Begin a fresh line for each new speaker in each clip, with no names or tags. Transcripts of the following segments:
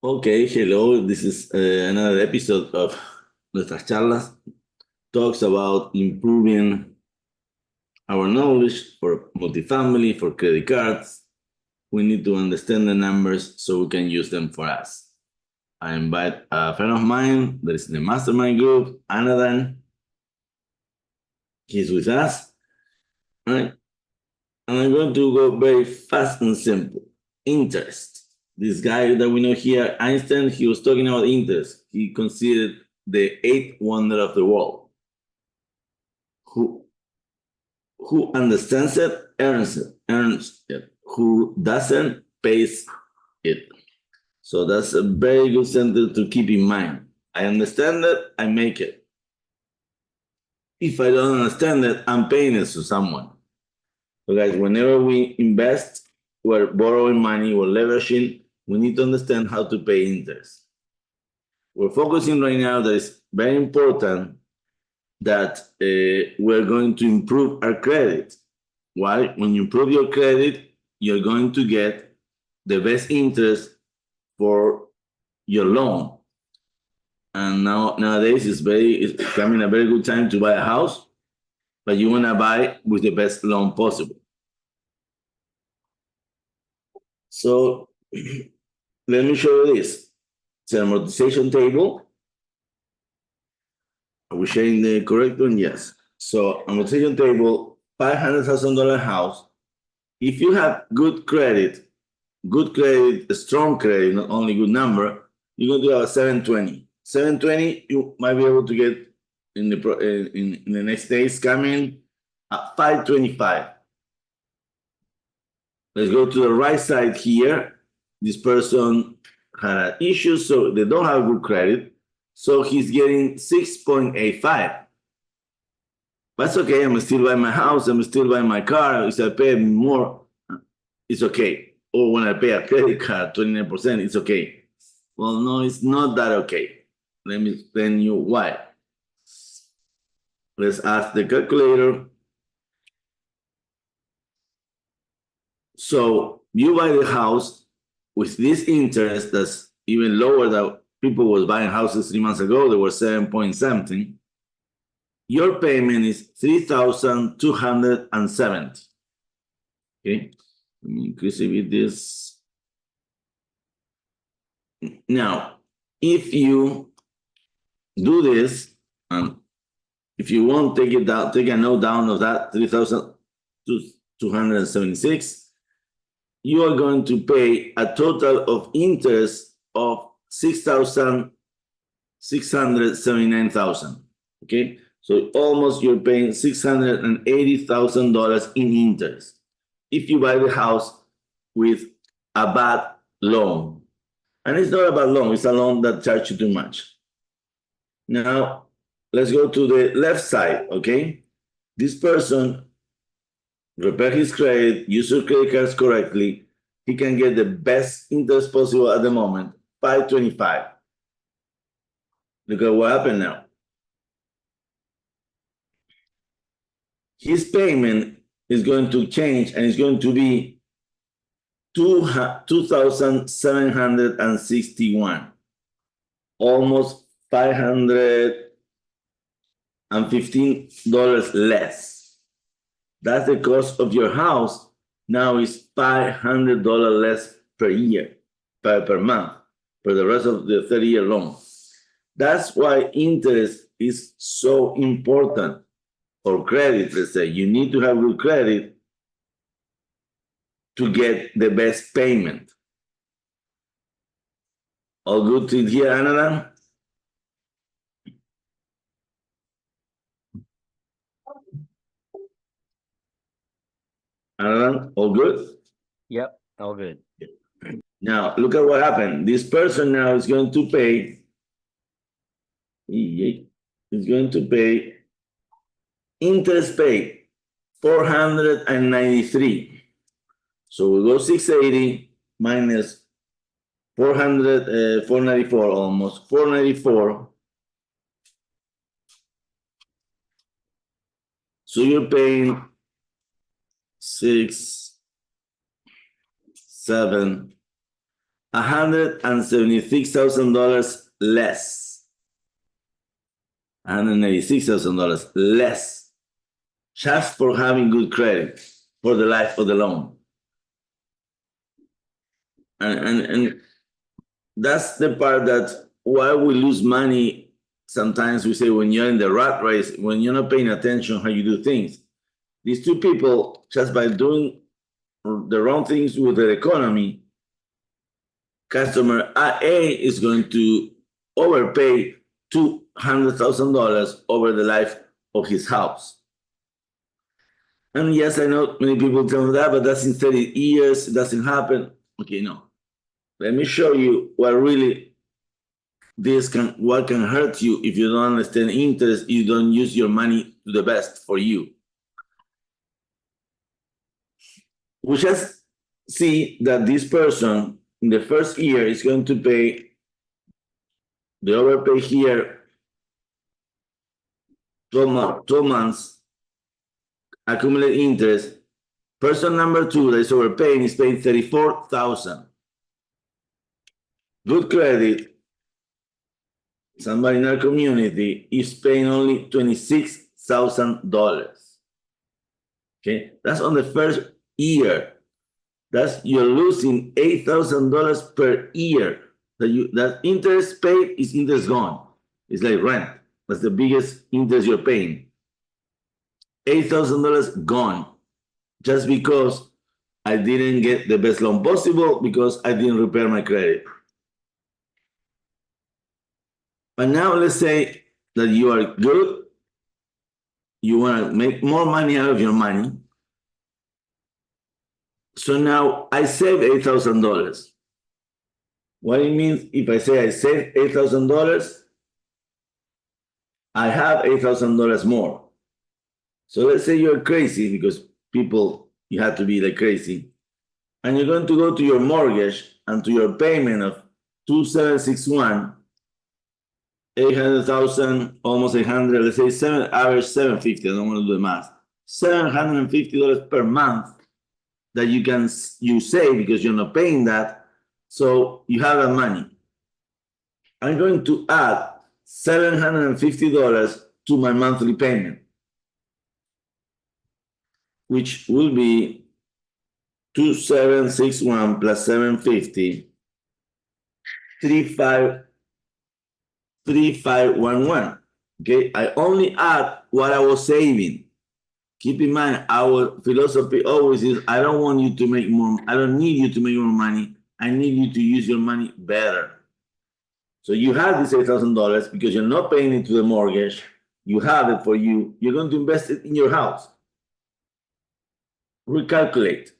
Okay, hello. This is another episode of Nuestras Charlas. Talks about improving our knowledge for multifamily, for credit cards. We need to understand the numbers so we can use them for us. I invite a friend of mine that is in the mastermind group, Anadan. He's with us. All right. And I'm going to go very fast and simple. Interest. This guy that we know here, Einstein, he was talking about interest. He considered the eighth wonder of the world. Who understands it, earns it. Who doesn't, pays it. So that's a very good sentence to keep in mind. I understand it, I make it. If I don't understand it, I'm paying it to someone. So guys, whenever we invest, we're borrowing money, we're leveraging, we need to understand how to pay interest. We're focusing right now that it's very important that we're going to improve our credit. Why? When you improve your credit, you're going to get the best interest for your loan. And nowadays it's coming a very good time to buy a house, but you want to buy with the best loan possible. So let me show you this. It's an amortization table. Are we sharing the correct one? Yes. So amortization table, $500,000 house. If you have good credit, strong credit, not only good number, you're going to have a 720. 720, you might be able to get in the next days coming at 525. Let's go to the right side here. This person had an issue, so they don't have good credit. So he's getting 6.85. That's okay. I'm still buying my house. I'm still buying my car. If I pay more, it's okay. Or when I pay a credit card, 29%, it's okay. Well, no, it's not that okay. Let me explain you why. Let's ask the calculator. So you buy the house with this interest that's even lower than people was buying houses 3 months ago. They were 7 point something. Your payment is $3,270. Okay, let me increase it with this. Now, if you do this, and if you want, take it down, take a note down of that 3,276. You are going to pay a total of interest of $6,679,000. Okay, so almost you're paying $680,000 in interest if you buy the house with a bad loan. And it's not a bad loan, it's a loan that charges you too much. Now, let's go to the left side, okay? This person repair his credit, use your credit cards correctly, he can get the best interest possible at the moment, 525. Look at what happened now. His payment is going to change and it's going to be $2,761, almost $515 less. That's the cost of your house. Now is $500 less per year, per month, for the rest of the 30-year loan. That's why interest is so important for credit. Let's say you need to have good credit to get the best payment. All good to here, Anna? Anna, all good?
Yep, all good.
Now, look at what happened. This person now is going to pay, interest paid, 493. So we go 680 minus 494 almost, 494. So you're paying 6, 7, $176,000 less. $186,000 less. Just for having good credit for the life of the loan. And that's the part that why we lose money. Sometimes we say when you're in the rat race, when you're not paying attention how you do things. These two people, just by doing the wrong things with the economy, customer A is going to overpay $200,000 over the life of his house. And yes, I know many people tell me that, but that's in 30 years, it doesn't happen. Okay, no. Let me show you what really what can hurt you if you don't understand interest, you don't use your money to the best for you. We just see that this person in the first year is going to pay the overpay here 12 months accumulated interest. Person number 2 that is overpaying is paying $34,000. Good credit. Somebody in our community is paying only $26,000. Okay, that's on the first year. You're losing $8,000 per year. That interest paid is interest gone. It's like rent. That's the biggest interest you're paying. $8,000 gone just because I didn't get the best loan possible because I didn't repair my credit. But now let's say that you are good, you want to make more money out of your money. So now I save $8,000. What it means if I say I save $8,000, I have $8,000 more. So let's say you're crazy because people, you have to be like crazy. And you're going to go to your mortgage and to your payment of 2,761, 800,000, almost 800, let's say average 750. I don't want to do the math. $750 per month that you save because you're not paying that. So you have that money. I'm going to add $750 to my monthly payment, which will be 2,761 plus 750, 3511. Okay, I only add what I was saving. Keep in mind, our philosophy always is I don't want you to make more, I don't need you to make more money. I need you to use your money better. So you have this $8,000 because you're not paying it to the mortgage. You have it for you. You're going to invest it in your house. Recalculate.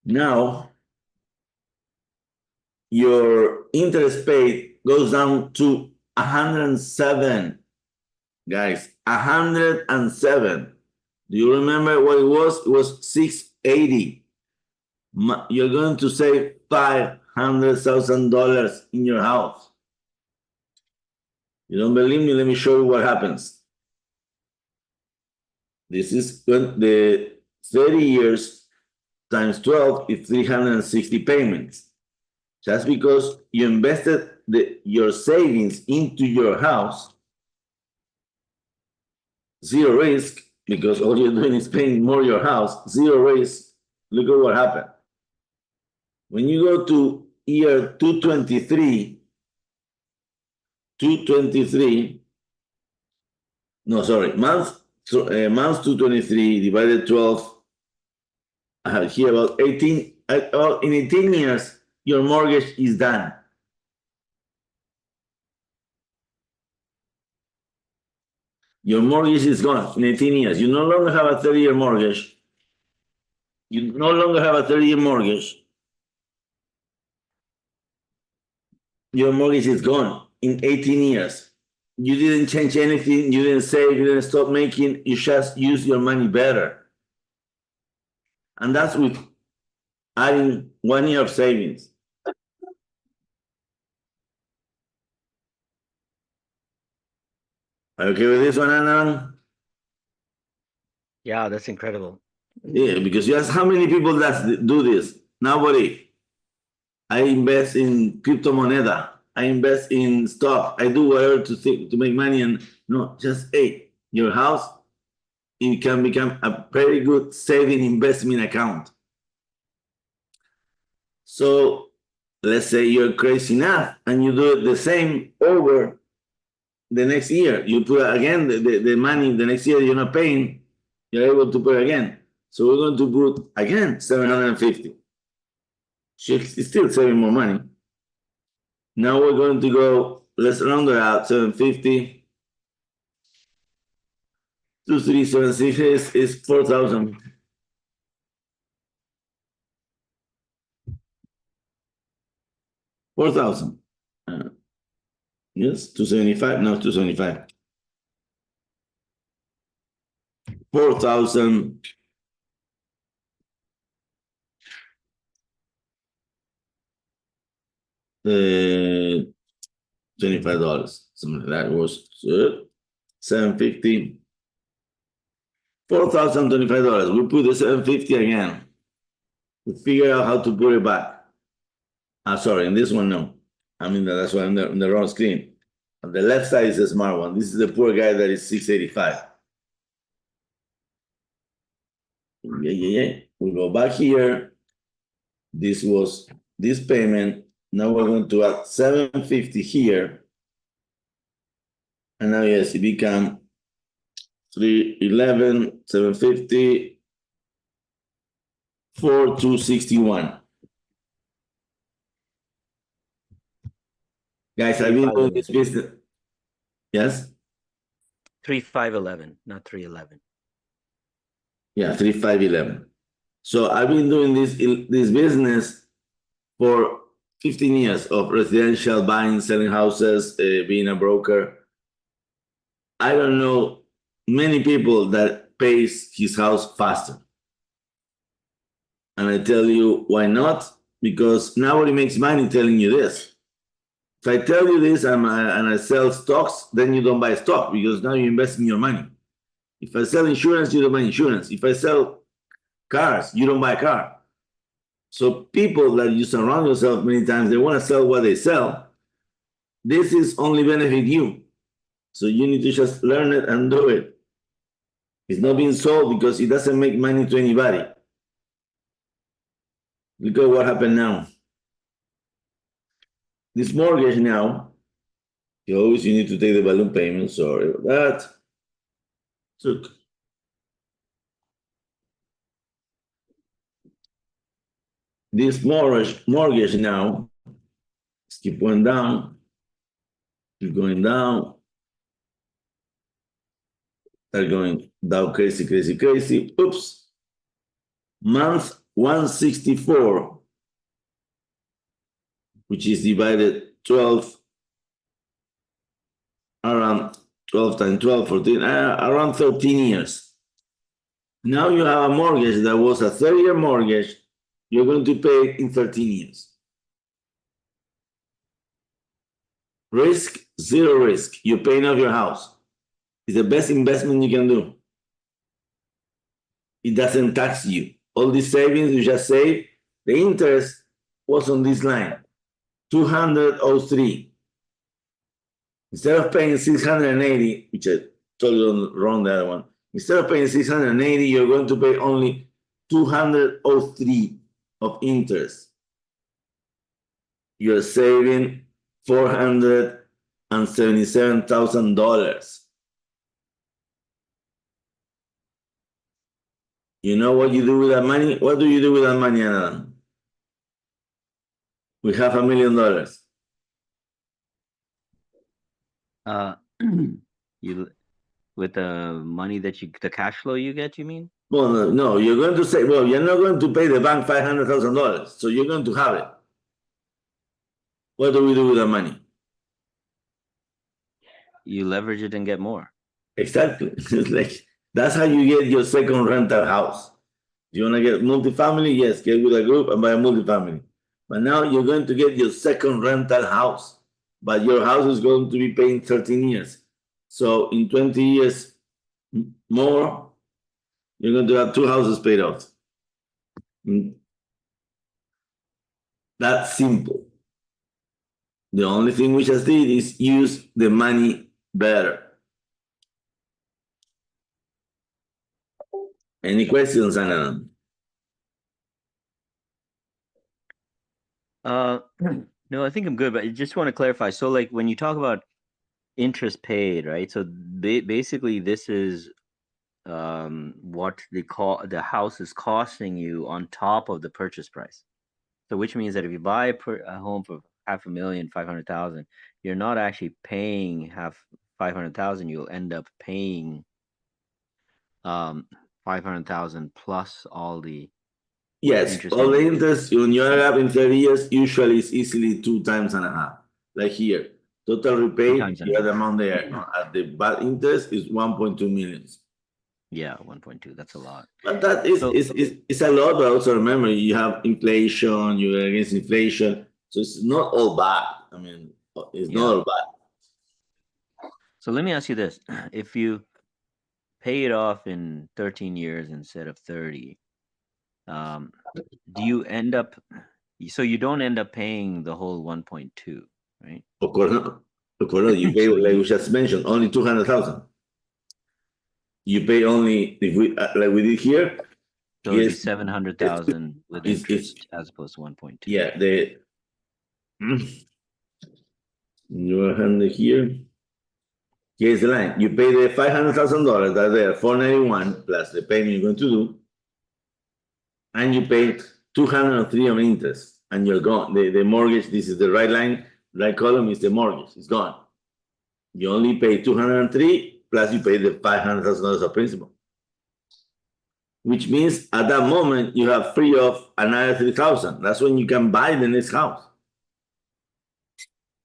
Now, your interest paid goes down to 107. Guys, 107. Do you remember what it was? It was 680. You're going to save $500,000 in your house. You don't believe me? Let me show you what happens. This is the 30 years times 12 is 360 payments. Just because you invested your savings into your house, zero risk, because all you're doing is paying more your house, zero risk. Look at what happened. When you go to year 223, month 223 divided 12, I have here about 18, in 18 years, your mortgage is done. Your mortgage is gone in 18 years. You no longer have a 30-year mortgage. You no longer have a 30-year mortgage. Your mortgage is gone in 18 years. You didn't change anything. You didn't save. You didn't stop making. You just use your money better. And that's with adding 1 year of savings. Are you okay with this one, Anna?
Yeah, that's incredible.
Yeah, because you ask how many people that do this? Nobody. I invest in crypto moneda. I invest in stock. I do whatever to make money, and no, just hey, your house, it can become a very good saving investment account. So let's say you're crazy enough and you do it the same over the next year. You put again the money the next year you're not paying, you're able to put again. So we're going to put again 750. She's still saving more money. Now we're going to go, let's round it out, 750. 2376 is 4,000. 4,000. Yes, 275. No, 275. 4,000. $25. Something like that was 750. $4,025. We put the 750 again. We figure out how to put it back. Sorry, in this one, no. I mean, that's why I'm on the wrong screen. On the left side is the smart one. This is the poor guy that is 685. Yeah. We go back here. This was this payment. Now we're going to add 750 here. And now, yes, it become 311, 750, 4261. Guys, I've been doing this business. Yes?
3511, not 311.
Yeah, 3511. So I've been doing this business for 15 years of residential buying, selling houses, being a broker. I don't know many people that pays his house faster. And I tell you why not? Because nobody makes money telling you this. If I tell you this and I sell stocks, then you don't buy stock because now you're investing your money. If I sell insurance, you don't buy insurance. If I sell cars, you don't buy a car. So people that you surround yourself many times, they want to sell what they sell. This is only benefit you. So you need to just learn it and do it. It's not being sold because it doesn't make money to anybody. Look at what happened now. This mortgage now, you need to take the balloon payment. Sorry about that. Look. This mortgage now, keep going down, keep going down. They're going down crazy, crazy, crazy. Oops. Month 164, which is divided 12, around 12 times 12, 14, around 13 years. Now you have a mortgage that was a 30-year mortgage. You're going to pay in 13 years. Risk, zero risk. You're paying off your house. It's the best investment you can do. It doesn't tax you. All these savings you just saved, the interest was on this line, 203. Instead of paying 680, which I told you wrong, the other one, instead of paying 680, you're going to pay only 203 of interest. You're saving $477,000. You know what you do with that money? What do you do with that money, Anna? We have $1 million.
You with the money that the cash flow you get, you mean?
Well, no, you're going to say, well, you're not going to pay the bank $500,000, so you're going to have it. What do we do with that money?
You leverage it and get more.
Exactly. It's like that's how you get your second rental house. You want to get multifamily? Yes, get with a group and buy a multifamily. But now you're going to get your second rental house, but your house is going to be paying 13 years. So in 20 years more, You're going to have 2 houses paid off. That's simple. The only thing we just did is use the money better. Any questions, Anna?
No, I think I'm good, but I just want to clarify. So, like, when you talk about interest paid, right? So basically, this is what the house is costing you on top of the purchase price. So, which means that if you buy a home for $500,000, 500,000, you're not actually paying 500,000. You'll end up paying 500,000 plus all the
Yes,
interest.
all the interest when you are up in 30 years, usually it's easily 2.5 times. Like here, total repaid, the other amount there at the bad interest is 1.2 million.
Yeah, 1.2. That's a lot.
But that is a lot. But also remember, you have inflation. You're against inflation, so it's not all bad. I mean, it's not all bad.
So let me ask you this: if you pay it off in 13 years instead of 30, do you end up? So you don't end up paying the whole 1.2, right?
Of course not. Of course not. You pay, like we just mentioned, only 200,000. You pay only if we like we did here.
So it'd be 700,000 with interest as opposed to 1.2.
Yeah, your hand here. Here's the line. You pay the $500,000 that there, 491 plus the payment you're going to do, and you pay 203 on interest, and you're gone. The mortgage. This is the right line. Right column is the mortgage. It's gone. You only pay 203 plus you pay the $500,000 of principal, which means at that moment you have free of another 3,000. That's when you can buy the next house.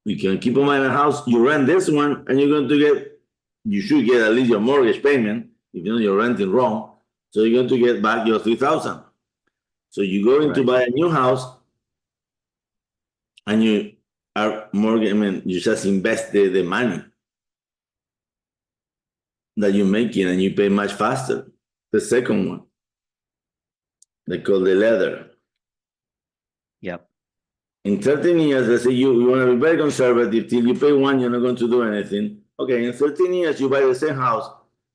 You can keep on buying a house. You rent this one, and you're going to get. You should get at least your mortgage payment. If you know you're renting wrong, so you're going to get back your 3,000. So you go in to buy a new house, and you are mortgage. I mean, you just invest the money that you're making, and you pay much faster. The second one, they call the ladder.
Yep.
In 13 years, let's say you want to be very conservative. Till you pay one, you're not going to do anything. Okay, in 13 years, you buy the same house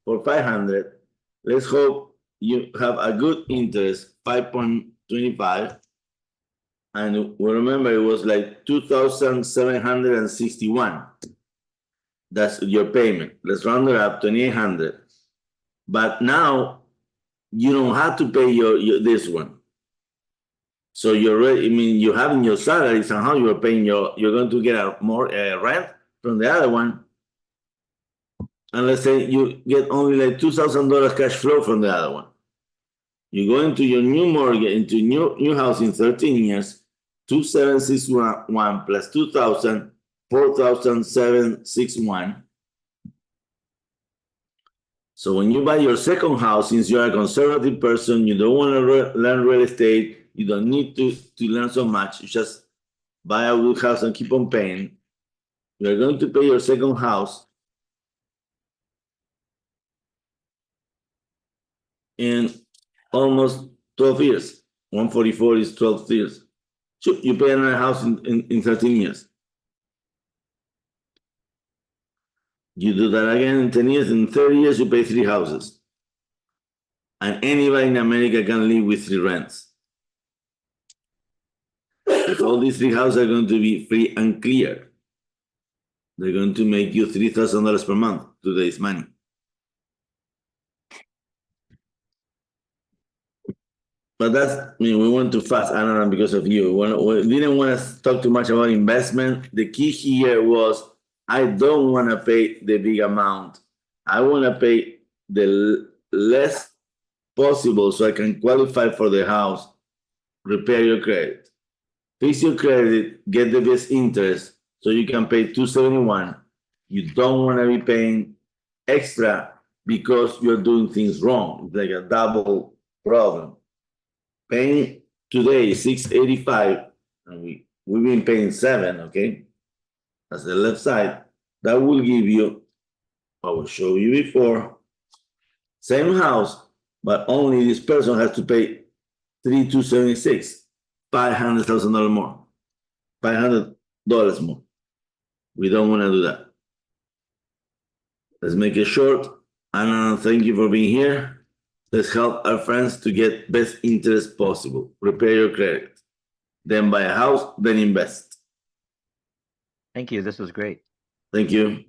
for 500. Let's hope you have a good interest, 5.25. And we remember it was like 2,761. That's your payment. Let's round it up, 2,800. But now you don't have to pay your this one. So you're ready. I mean, you have in your salary somehow you're paying you're going to get a more rent from the other one. And let's say you get only like $2,000 cash flow from the other one. You go into your new mortgage, into new house in 13 years, 2,761 plus 2,000, 4,761. So when you buy your second house, since you're a conservative person, you don't want to learn real estate, you don't need to learn so much. You just buy a good house and keep on paying. You're going to pay your second house in almost 12 years. 144 is 12 years. So you pay another house in 13 years. You do that again in 10 years. In 30 years, you pay 3 houses. And anybody in America can live with 3 rents. All these 3 houses are going to be free and clear. They're going to make you $3,000 per month, today's money. But we went too fast, Anna, because of you. We didn't want to talk too much about investment. The key here was I don't want to pay the big amount. I want to pay the less possible so I can qualify for the house, repair your credit. Fix your credit, get the best interest so you can pay 271. You don't want to be paying extra because you're doing things wrong. It's like a double problem. Paying today 685, and we've been paying 7, okay? That's the left side. That will give you, I will show you before, same house, but only this person has to pay 3,276, $500,000 more, $500 more. We don't want to do that. Let's make it short. Anna, thank you for being here. Let's help our friends to get best interest possible. Prepare your credit. Then buy a house, then invest.
Thank you. This was great.
Thank you.